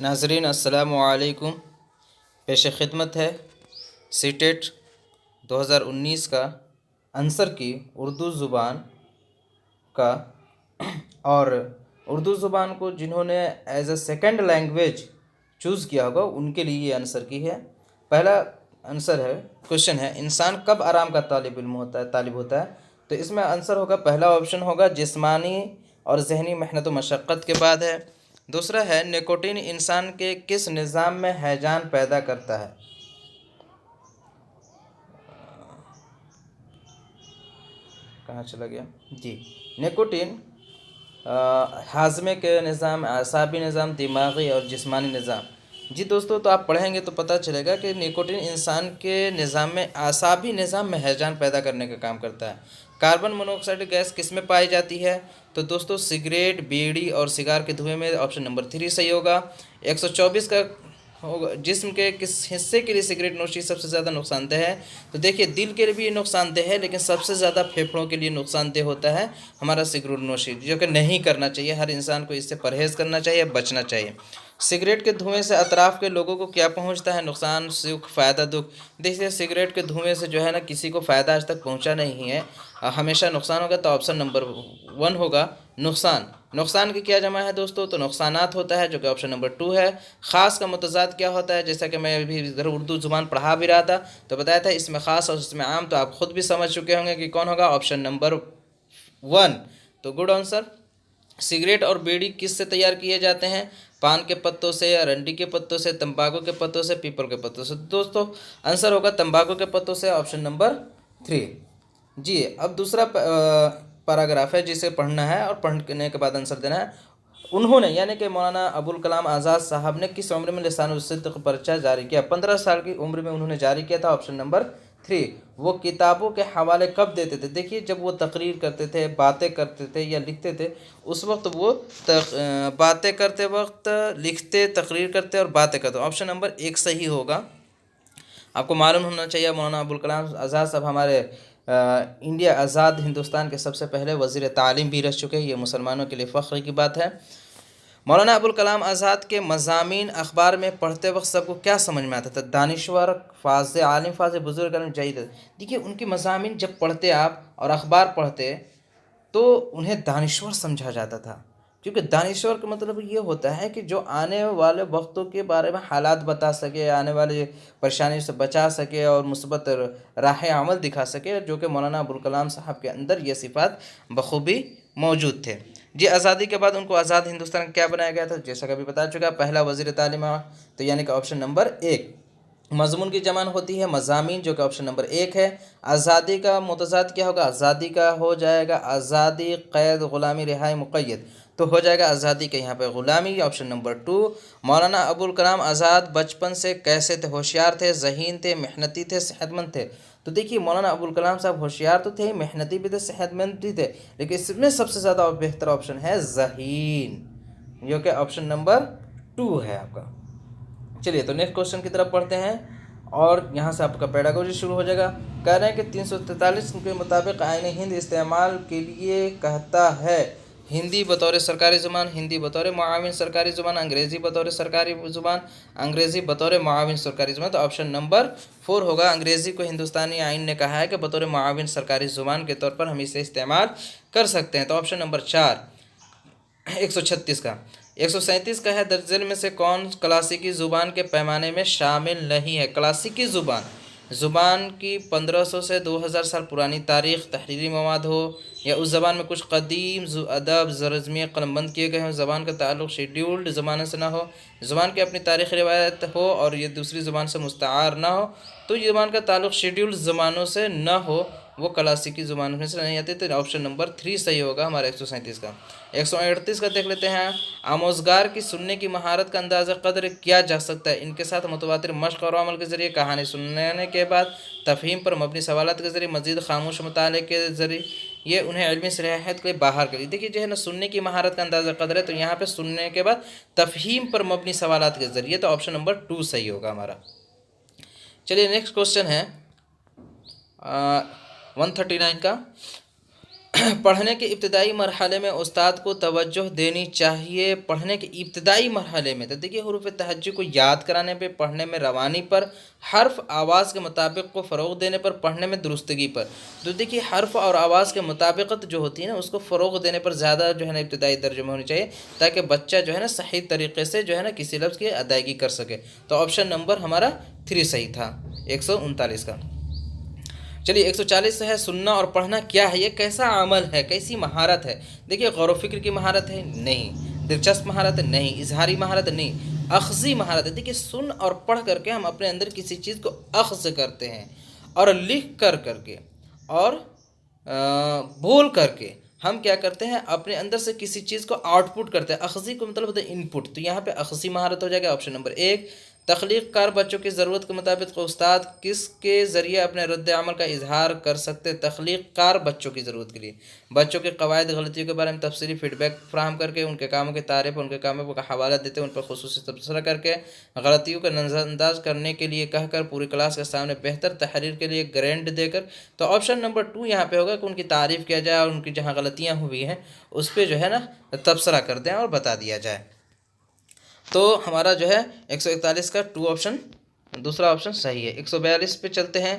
नाज़रीन अस्सलामु अलैकुम। पेश खिदमत है सीटेट 2019 का आंसर की उर्दू ज़ुबान का। और उर्दू ज़ुबान को जिन्होंने as a second language choose किया होगा उनके लिए ये आंसर की है। पहला आंसर है, क्वेश्चन है, इंसान कब आराम का तालिब होता है। तो इसमें आंसर होगा, पहला ऑप्शन होगा जिस्मानी और जहनी मेहनत व मशक्क़त के बाद है। दूसरा है निकोटीन इंसान के किस निज़ाम में हैजान पैदा करता है। कहाँ चला गया जी। निकोटीन हाजमे के निज़ाम, आसाबी निज़ाम, दिमागी और जिस्मानी निज़ाम। जी दोस्तों, तो आप पढ़ेंगे तो पता चलेगा कि निकोटीन इंसान के निज़ाम में, आसाबी निज़ाम में हैजान पैदा करने का काम करता है। कार्बन मोनोऑक्साइड गैस किस में पाई जाती है। तो दोस्तों सिगरेट, बीड़ी और सिगार के धुएं में। ऑप्शन नंबर 3 सही होगा। 124 का होगा, जिस्म के किस हिस्से के लिए सिगरेट नोशी सबसे ज़्यादा नुकसानदेह है। तो देखिए, दिल के लिए भी ये नुकसानदेह है, लेकिन सबसे ज़्यादा फेफड़ों के लिए नुकसानदेह होता है हमारा सिगरेट नोशी, जो कि नहीं करना चाहिए। हर इंसान को इससे परहेज़ करना चाहिए, बचना चाहिए। सिगरेट के धुएं से अतराफ़ के लोगों को क्या पहुंचता है, नुकसान, सुख, फ़ायदा, दुख। देखिए, सिगरेट के धुएं से जो है ना, किसी को फ़ायदा आज तक पहुंचा नहीं है, हमेशा नुकसान होगा। तो ऑप्शन नंबर 1 होगा नुकसान। नुकसान की क्या जमा है दोस्तों, तो नुकसानात होता है, जो कि ऑप्शन नंबर 2 है। ख़ास का मुतज़ाद क्या होता है, जैसा कि मैं अभी इधर उर्दू ज़ुबान पढ़ा भी रहा था तो बताया था, इसमें ख़ास और इसमें आम। तो आप ख़ुद भी समझ चुके होंगे कि कौन होगा, ऑप्शन नंबर 1। तो गुड आंसर। सिगरेट और बीड़ी किस से तैयार किए जाते हैं, पान के पत्तों से, अरंडी के पत्तों से, तंबाकू के पत्तों से, पीपल के पत्तों से। दोस्तों आंसर होगा तंबाकू के पत्तों से, ऑप्शन नंबर 3 जी। अब दूसरा पैराग्राफ है जिसे पढ़ना है और पढ़ने के बाद आंसर देना है। उन्होंने यानी कि मौलाना अबुल कलाम आज़ाद साहब ने किस उम्र में लिसानुल-सिद्क़ पर्चा जारी किया। 15 साल की उम्र में उन्होंने जारी किया था, ऑप्शन नंबर 3। वो किताबों के हवाले कब देते थे। देखिए, जब वो तकरीर करते थे, बातें करते थे या लिखते थे, उस वक्त वो बातें करते वक्त लिखते, तकरीर करते और बातें करते। ऑप्शन नंबर 1 सही होगा। आपको मालूम होना चाहिए, मौलाना अबुल कलाम आज़ाद साहब हमारे इंडिया आज़ाद हिंदुस्तान के सबसे पहले वज़ीर तालीम भी रह चुके हैं। ये मुसलमानों के लिए फ़ख्र की बात है। मौलाना अबुल कलाम आज़ाद के मज़ामीन अखबार में पढ़ते वक्त सबको क्या समझ में आता था। दानिश्वर, फाज़, आलिम, फाज़, बुज़ुर्ग, आलिम, जयीद। देखिए, उनके मज़ामीन जब पढ़ते आप और अखबार पढ़ते तो उन्हें दानिश्वर समझा जाता था, क्योंकि दानिश्वर का मतलब ये होता है कि जो आने वाले वक्तों के बारे में हालात बता सके, आने वाले परेशानियों से बचा सके और मुस्बत राह अमल दिखा सके, जो कि मौलाना अबुल कलाम साहब के अंदर ये सिफ़ात बखूबी मौजूद थे जी। आज़ादी के बाद उनको आज़ाद हिंदुस्तान क्या बनाया गया था, जैसा कि अभी बता चुका, पहला वज़ीर तालीम। तो यानी कि ऑप्शन नंबर 1। मज़मून की जमान होती है मज़ामीन, जो कि ऑप्शन नंबर 1 है। आज़ादी का मुतज़ाद क्या होगा, आज़ादी का हो जाएगा आज़ादी, क़ैद, ग़ुलामी, रिहाई, मुक़य्यद। तो हो जाएगा आज़ादी के यहाँ पे ग़ुलामी, ऑप्शन नंबर 2। मौलाना अबुल कलाम आज़ाद बचपन से कैसे थे, होशियार थे, ज़हीन थे, मेहनती थे, सेहतमंद थे। तो देखिए, मौलाना अबुल कलाम साहब होशियार तो थे, मेहनती भी थे, सेहतमंद भी थे, लेकिन इसमें सबसे ज़्यादा बेहतर ऑप्शन है ज़हीन, जो कि ऑप्शन नंबर 2 है आपका। चलिए, तो नेक्स्ट क्वेश्चन की तरफ पढ़ते हैं और यहाँ से आपका पेडागोजी शुरू हो जाएगा। कह रहे हैं कि 343 के मुताबिक आईन हिंद इस्तेमाल के लिए कहता है हिंदी बतौर सरकारी ज़ुबान, हिंदी बतौर मुआविन सरकारी ज़ुबान, अंग्रेज़ी बतौर सरकारी ज़ुबान, अंग्रेज़ी बतौर मुआविन सरकारी ज़ुबान। तो ऑप्शन नंबर 4 होगा। अंग्रेज़ी को हिंदुस्तानी आइन ने कहा है कि बतौर मुआविन सरकारी ज़ुबान के तौर पर हम इसे इस्तेमाल कर सकते हैं। तो ऑप्शन नंबर 4। 136 का 137 का है, दर्जन में से कौन क्लासिकी ज़ुबान के पैमाने में शामिल नहीं है। क्लासिकी ज़ुबान की 1500 से 2000 साल पुरानी तारीख़, तहरीरी मवाद हो, या उस ज़बान में कुछ कदीम अदब ज़रज़मी कलमबंद किए गए हों, ज़बान का ताल्लुक़ शेड्यूल्ड ज़बान से ना हो, ज़बान की अपनी तारीख़ रिवायत हो और ये दूसरी ज़बान से मुस्तआर ना हो। तो ये ज़बान का ताल्लुक़ शेड्यूल्ड ज़बानों से न हो, वो क्लासिकी ज़ुबान में से नहीं आती। तो ऑप्शन नंबर 3 सही होगा हमारा 137 का। 138 का देख लेते हैं। आमोज़गार की सुनने की महारत का अंदाज़ा कदर किया जा सकता है इनके साथ मुतवातिर मश्क़ और अमल के ज़रिए, कहानी सुनने के बाद, तफ़हीम पर मबनी सवालात के ज़रिए, मज़ीद खामोश मुताले के ज़रिए, ये उन्हें इल्मी सलाहियत के लिए बाहर कर। देखिए, जो है ना, सुनने की महारत का अंदाज़ा कदर है, तो यहाँ पे सुनने के बाद तफ़हीम पर मबनी सवालात के ज़रिए, तो ऑप्शन नंबर 2 सही होगा हमारा। चलिए, नेक्स्ट क्वेश्चन है 139 का। पढ़ने के इब्तदाई मरहले में उस्ताद को तवज्जो देनी चाहिए। पढ़ने के इब्तदाई मरहले में तो देखिए हुरूफ तहज्जुद को याद कराने पे, पढ़ने में रवानी पर, हर्फ आवाज़ के मुताबिक को फ़रोग़ देने पर, पढ़ने में दुरुस्तगी पर। तो देखिए हर्फ और आवाज़ के मुताबिकत जो होती है ना उसको फ़रोग़ देने पर ज़्यादा जो है ना इब्तदाई दर्जे में होनी चाहिए, ताकि बच्चा जो है ना सही तरीके से जो है ना किसी लफ्ज़ की अदायगी कर सके। तो ऑप्शन नंबर हमारा 3 सही था 139 का। चलिए 140 से है, सुनना और पढ़ना क्या है, ये कैसा अमल है, कैसी महारत है। देखिए गौर व फिक्र की महारत है नहीं, दिलचस्प महारत है नहीं, इजहारी महारत है नहीं, अख्ज़ी महारत है। देखिए सुन और पढ़ करके हम अपने अंदर किसी चीज़ को अख्ज़ करते हैं, और लिख कर करके और बोल करके हम क्या करते हैं, अपने अंदर से किसी चीज़ को आउटपुट करते हैं। अख्ज़ी को मतलब होता है इनपुट, तो यहाँ पे अख्ज़ी महारत हो जाएगा ऑप्शन नंबर 1। तख्लीक कार बच्चों की ज़रूरत के मुताबिक उस्ताद किसके ज़रिए अपने रद्द अमल का इजहार कर सकते हैं। तख्लीक कार बच्चों की ज़रूरत के लिए बच्चों के कवायद गलतियों के बारे में तफसीली फ़ीडबैक फ्राहम करके, उनके कामों की तारीफ़, उनके कामों का हवाला देते, उन पर खुसूसी तबसरा करके, गलतियों का नज़रअंदाज करने के लिए कहकर, पूरी क्लास के सामने बेहतर तहरीर के लिए ग्रेंड देकर। तो ऑप्शन नंबर 2 यहाँ पे होगा कि उनकी तारीफ़ किया जाए और उनकी जहाँ गलतियाँ हुई हैं उस पर जो है ना तबसरा कर दें और बता दिया जाए। तो हमारा जो है 141 का 2 ऑप्शन, दूसरा ऑप्शन सही है। 142 पे चलते हैं।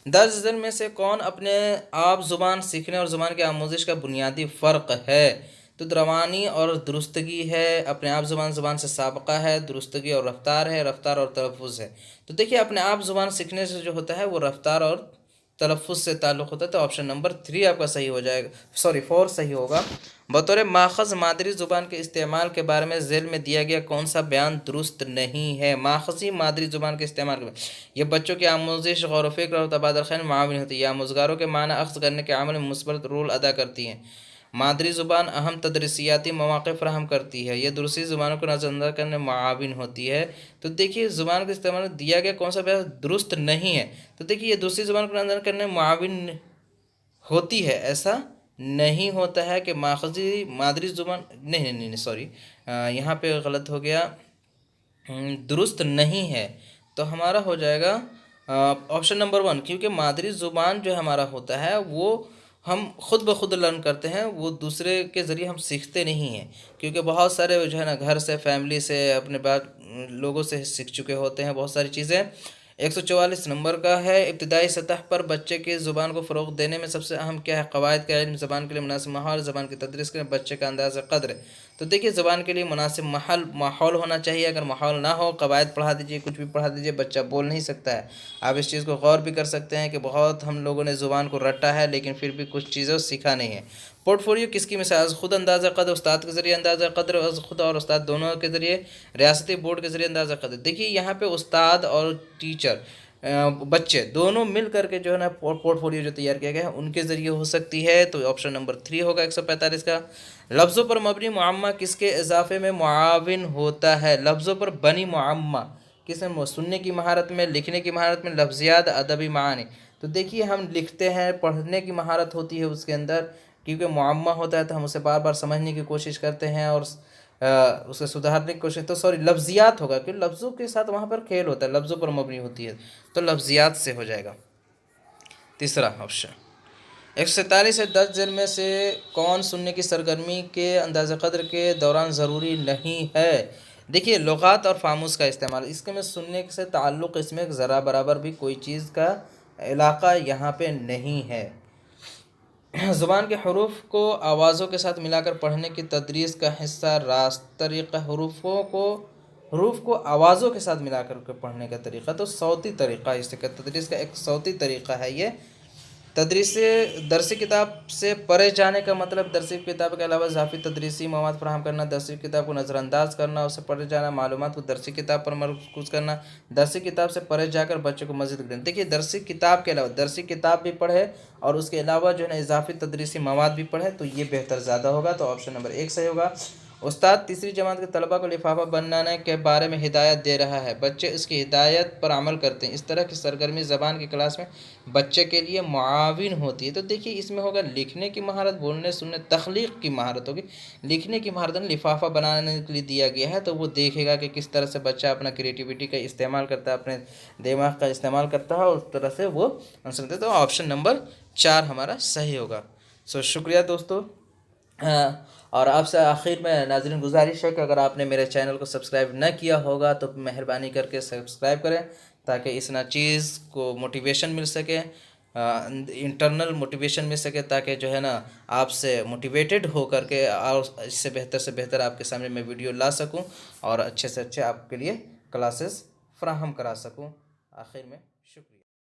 10 ज़िल में से कौन अपने आप ज़ुबान सीखने और ज़ुबान की आमोज़िश का बुनियादी फ़र्क है। तो रवानी और दुरुस्तगी है, अपने आप ज़ुबान से साबका है, दुरुस्तगी और रफ्तार है, रफ्तार और तलफ़ुज़ है। तो देखिए अपने आप ज़ुबान सीखने से जो होता है वो रफ्तार और तलफ़ुज़ से ताल्लुक़ होता है। तो ऑप्शन नंबर 3 आपका सही हो जाएगा, सॉरी 4 सही होगा। बतौर माखज़ मादरी ज़ुबान के इस्तेमाल के बारे में ज़ेल में दिया गया कौन सा बयान दुरुस्त नहीं है। माखज़ी मादरी ज़ुबान के इस्तेमाल के ये बच्चों की आमोज़िश, गौर व फ़िक्र और तबादला ख़ैर माविन होती है। ये आमोज़गारों के माना अख्ज़ करने के अमल में मुस्बत रोल अदा करती हैं। मादरी ज़ुबान अहम तदरीसियाती मौक़े फ़राहम करती है। यह दूसरी ज़ुबानों को नज़रअंदाज करने में मुआविन होती है। तो देखिए ज़ुबान के इस्तेमाल में दिया गया कौन सा बयान दुरुस्त नहीं है। तो देखिए ये दूसरी ज़ुबान को नज़र करने में मुआविन होती है, ऐसा नहीं होता है कि माखज़ी मादरी ज़ुबान नहीं सॉरी, यहाँ पे गलत हो गया, दुरुस्त नहीं है। तो हमारा हो जाएगा ऑप्शन नंबर 1, क्योंकि मादरी ज़ुबान जो हमारा होता है वो हम खुद ब खुद लर्न करते हैं, वो दूसरे के ज़रिए हम सीखते नहीं हैं। क्योंकि बहुत सारे जो है ना घर से, फैमिली से, अपने बाद लोगों से सीख चुके होते हैं बहुत सारी चीज़ें। 144 नंबर का है। इब्तदाई सतह पर बच्चे की ज़ुबान को फ़रोग़ देने में सबसे अहम क्या है। क़वायद का इल्म, ज़बान के लिए मुनासिब माहौल, ज़बान की तदरीस के लिए बच्चे का अंदाज़ क़द्र। तो देखिए ज़बान के लिए मुनासिब माहौल होना चाहिए। अगर माहौल ना हो, क़वायद पढ़ा दीजिए, कुछ भी पढ़ा दीजिए, बच्चा बोल नहीं सकता है। आप इस चीज़ को गौर भी कर सकते हैं कि बहुत हम लोगों ने ज़ुबान को रटा है लेकिन फिर भी कुछ चीज़ें सीखा नहीं है। पोर्टफोलियो किसकी मिसाल। ख़ुद अंदाज़ा क़द्र, उस्ताद के ज़रिए अंदाज़ा क़द्र, ख़ुद और उस्ताद दोनों के ज़रिए, रियासती बोर्ड के ज़रिए अंदाज़ा क़द्र। देखिए यहाँ पे उस्ताद और टीचर, बच्चे दोनों मिल करके जो है ना पोर्टफोलियो जो तैयार किया गया है उनके ज़रिए हो सकती है। तो ऑप्शन नंबर 3 होगा 145 का। लफ्ज़ों पर मबनी मुअम्मा किसके इजाफे में मुआविन होता है। लफ्ज़ों पर बनी मुअम्मा किसमें, सुनने की महारत में, लिखने की महारत में, लफ्ज़ियात, अदबी मानी। तो देखिए हम लिखते हैं, पढ़ने की महारत होती है उसके अंदर, क्योंकि मुअम्मा होता है तो हम उसे बार बार समझने की कोशिश करते हैं और उसे सुधारने की कोशिश। तो सॉरी लफ्ज़ियात होगा, क्योंकि लफ्ज़ों के साथ वहाँ पर खेल होता है, लफ्ज़ों पर मबनी होती है, तो लफ्ज़ियात से हो जाएगा तीसरा ऑप्शन। 147 है। 10 ज़िल में से कौन सुनने की सरगर्मी के अंदाज़ा क़द्र के दौरान ज़रूरी नहीं है। देखिए लुग़ात और फ़ामूस का इस्तेमाल, इसके में सुनने से ताल्लुक़ इसमें ज़रा बराबर भी कोई चीज़ का इलाक़ा यहाँ पे नहीं है। ज़ुबान के हरूफ को आवाज़ों के साथ मिलाकर पढ़ने की तदरीस का हिस्सा रास्त तरीक़ा। हरूफ को आवाज़ों के साथ मिलाकर के पढ़ने का तरीक़ा, तो सौती तरीक़ा इससे तदरीस का एक सौती तरीक़ा है। ये तदरीस दरसी किताब से परे जाने का मतलब दरसी किताब के अलावा इज़ाफ़ी तदरीसी मवाद फ़राहम करना, दरसी किताब को नज़रअंदाज करना, उससे परे जाना, मालूमात को दरसी किताब पर मरकूज़ करना, दरसी किताब से परे जाकर बच्चों को मज़ीद ग्रहण। देखिए दरसी किताब के अलावा दरसी किताब भी पढ़े और उसके अलावा जो है ना इज़ाफ़ी तदरीसी मवाद भी पढ़े, तो ये बेहतर ज़्यादा होगा। तो ऑप्शन नंबर 1 सही होगा। उस्ताद तीसरी जमात के तलबा को लिफाफा बनाने के बारे में हिदायत दे रहा है, बच्चे इसकी हिदायत पर अमल करते हैं। इस तरह की सरगर्मी ज़बान की क्लास में बच्चे के लिए मुआविन होती है। तो देखिए इसमें होगा लिखने की महारत, बोलने सुनने, तख्लीक की महारत होगी। लिखने की महारत में लिफाफा बनाने के लिए दिया गया है, तो वो देखेगा कि किस तरह से बच्चा अपना क्रिएटिविटी का इस्तेमाल करता है, अपने दिमाग का इस्तेमाल करता है और उस तरह से वो आंसर देता है। तो ऑप्शन नंबर 4 हमारा सही होगा। सो शुक्रिया दोस्तों। और आपसे आखिर में नाज़रीन गुजारिश है कि अगर आपने मेरे चैनल को सब्सक्राइब न किया होगा तो मेहरबानी करके सब्सक्राइब करें, ताकि इस ना चीज़ को मोटिवेशन मिल सके, इंटरनल मोटिवेशन मिल सके, ताकि जो है ना आपसे मोटिवेटेड हो करके और इससे बेहतर आपके सामने मैं वीडियो ला सकूं और अच्छे से अच्छे आपके लिए क्लासेस फ्राहम करा सकूं। आखिर में